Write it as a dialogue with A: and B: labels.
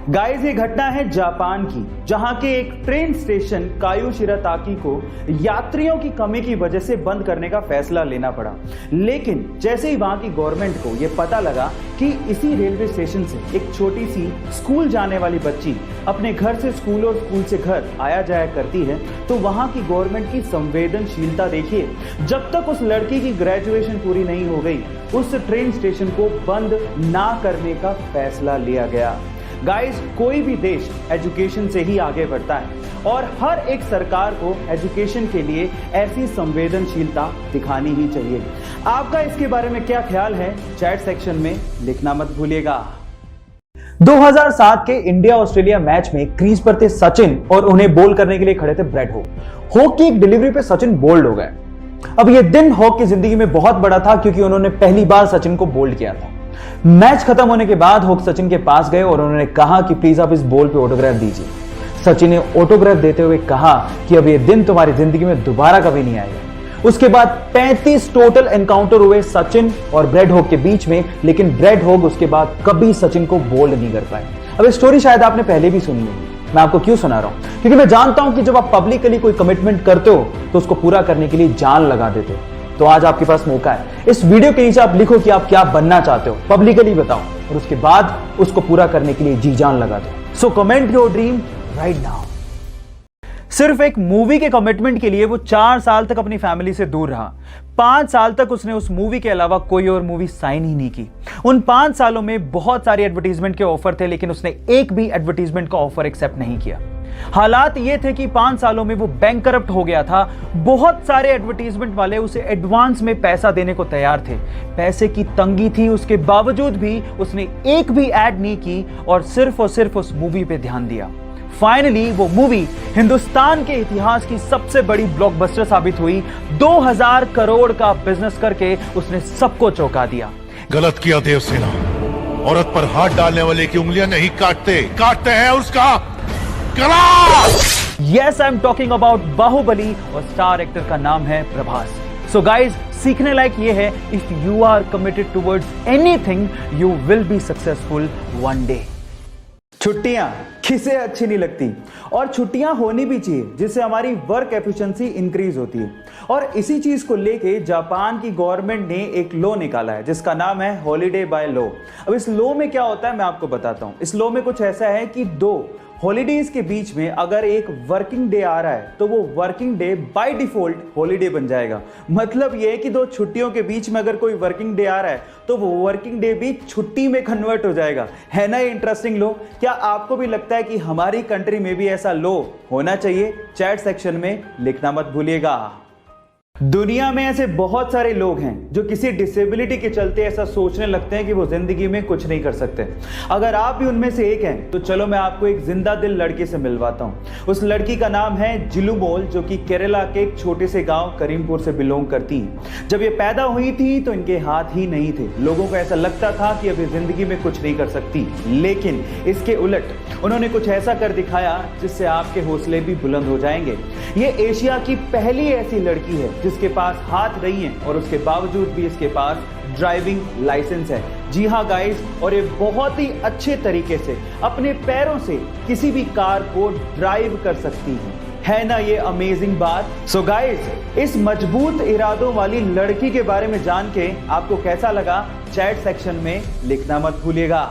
A: Guys ये घटना है जापान की, जहां के एक ट्रेन स्टेशन कायू शिराताकी को यात्रियों की कमी की वजह से बंद करने का फैसला लेना पड़ा। लेकिन जैसे ही वहां की गवर्नमेंट को यह पता लगा कि इसी रेलवे स्टेशन से एक छोटी सी स्कूल जाने वाली बच्ची अपने घर से स्कूल और स्कूल से घर आया जाया करती है, तो वहां की गवर्नमेंट की संवेदनशीलता देखिए। जब तक उस लड़की की ग्रेजुएशन पूरी नहीं हो गई, उस ट्रेन स्टेशन को बंद ना करने का फैसला लिया गया। गाइस, कोई भी देश एजुकेशन से ही आगे बढ़ता है और हर एक सरकार को एजुकेशन के लिए ऐसी संवेदनशीलता दिखानी ही चाहिए। आपका इसके बारे में क्या ख्याल है, चैट सेक्शन में लिखना मत भूलिएगा।
B: 2007 के इंडिया ऑस्ट्रेलिया मैच में क्रीज पर थे सचिन और उन्हें बोल करने के लिए खड़े थे ब्रेड हॉग। हॉग की एक डिलीवरी पे सचिन बोल्ड हो गए। अब यह दिन हॉग की जिंदगी में बहुत बड़ा था क्योंकि उन्होंने पहली बार सचिन को बोल्ड किया था। मैच खत्म होने के बाद हॉग सचिन के पास गए और उन्होंने कहा कि प्लीज आप इस बॉल पे ऑटोग्राफ दीजिए। सचिन ने ऑटोग्राफ देते हुए कहा कि अब यह दिन तुम्हारी जिंदगी में दोबारा कभी नहीं आएगा। उसके बाद 35 टोटल एनकाउंटर हुए सचिन और ब्रेड हॉग के बीच में, लेकिन ब्रेड हॉग उसके बाद कभी सचिन को बोल्ड नहीं कर पाए। अब स्टोरी शायद आपने पहले भी सुनी होगी, मैं आपको क्यों सुना रहा हूं, क्योंकि मैं जानता हूं कि जब आप पब्लिकली कोई कमिटमेंट करते हो तो उसको पूरा करने के लिए जान लगा देते हो। तो आज आपके पास मौका है, इस वीडियो के नीचे आप लिखो कि आप क्या बनना चाहते हो, पब्लिकली बताओ और उसके बाद उसको पूरा करने के लिए जी जान लगा दो। So comment your dream right now. सिर्फ एक मूवी के कमिटमेंट के लिए वो 4 साल तक अपनी फैमिली से दूर रहा। 5 साल तक उसने उस मूवी के अलावा कोई और मूवी साइन ही नहीं की। उन 5 सालों में बहुत सारे एडवर्टीजमेंट के ऑफर थे, लेकिन उसने एक भी एडवर्टीजमेंट का ऑफर एक्सेप्ट नहीं किया। हालात ये थे कि 5 सालों में वो बैंकरप्ट हो गया था। बहुत सारे एडवर्टीजमेंट वाले उसे एडवांस में पैसा देने को तैयार थे। पैसे की तंगी थी, उसके बावजूद भी उसने एक भी ऐड नहीं की और सिर्फ उस मूवी पे ध्यान दिया। फाइनली वो मूवी हिंदुस्तान के इतिहास की सबसे बड़ी ब्लॉकबस्टर साबित हुई। 2000 करोड़ का बिजनेस करके उसने सबको चौंका दिया।
C: गलत किया देवसेना, औरत पर हाथ डालने वाले की उंगलियां नहीं काटते हैं उसका गला।
B: Yes, I am talking about Baahubali और स्टार एक्टर का नाम है प्रभास। सो गाइज, सीखने लायक ये है, if you are committed towards anything you will be successful one day.
A: छुट्टियां किसे अच्छी नहीं लगती, और छुट्टियां होनी भी चाहिए जिससे हमारी वर्क एफिशिएंसी इंक्रीज होती है। और इसी चीज को लेके जापान की गवर्नमेंट ने एक लॉ निकाला है जिसका नाम है हॉलीडे बाय लॉ। अब इस लॉ में क्या होता है मैं आपको बताता हूं। इस लॉ में कुछ ऐसा है कि 2 हॉलीडेज के बीच में अगर एक वर्किंग डे आ रहा है तो वो working day by default holiday बन जाएगा। मतलब ये है कि 2 छुट्टियों के बीच में अगर कोई वर्किंग डे आ रहा है तो वो वर्किंग डे भी छुट्टी में कन्वर्ट हो जाएगा। है ना ये इंटरेस्टिंग लॉ? क्या आपको भी लगता है कि हमारी कंट्री में भी ऐसा लॉ होना चाहिए? चैट सेक्शन में लिखना मत भूलिएगा। दुनिया में ऐसे बहुत सारे लोग हैं जो किसी डिसेबिलिटी के चलते ऐसा सोचने लगते हैं कि वो जिंदगी में कुछ नहीं कर सकते। अगर आप भी उनमें से एक हैं तो चलो मैं आपको एक जिंदा दिल लड़की से मिलवाता हूं। उस लड़की का नाम है जिलुमोल, जो कि केरला के एक छोटे से गांव करीमपुर से बिलोंग करती है। जब ये पैदा हुई थी तो इनके हाथ ही नहीं थे। लोगों को ऐसा लगता था कि अब ये जिंदगी में कुछ नहीं कर सकती, लेकिन इसके उलट उन्होंने कुछ ऐसा कर दिखाया जिससे आपके हौसले भी बुलंद हो जाएंगे। ये एशिया की पहली ऐसी लड़की है जिसके पास हाथ नहीं है और उसके बावजूद भी इसके पास ड्राइविंग लाइसेंस है। जी हाँ गाइस, और ये बहुत ही अच्छे तरीके से अपने पैरों से किसी भी कार को ड्राइव कर सकती है ना ये अमेजिंग बात? सो गाइस, इस मजबूत इरादों वाली लड़की के बारे में जान के आपको कैसा लगा, चैट सेक्शन में लिखना मत भूलिएगा।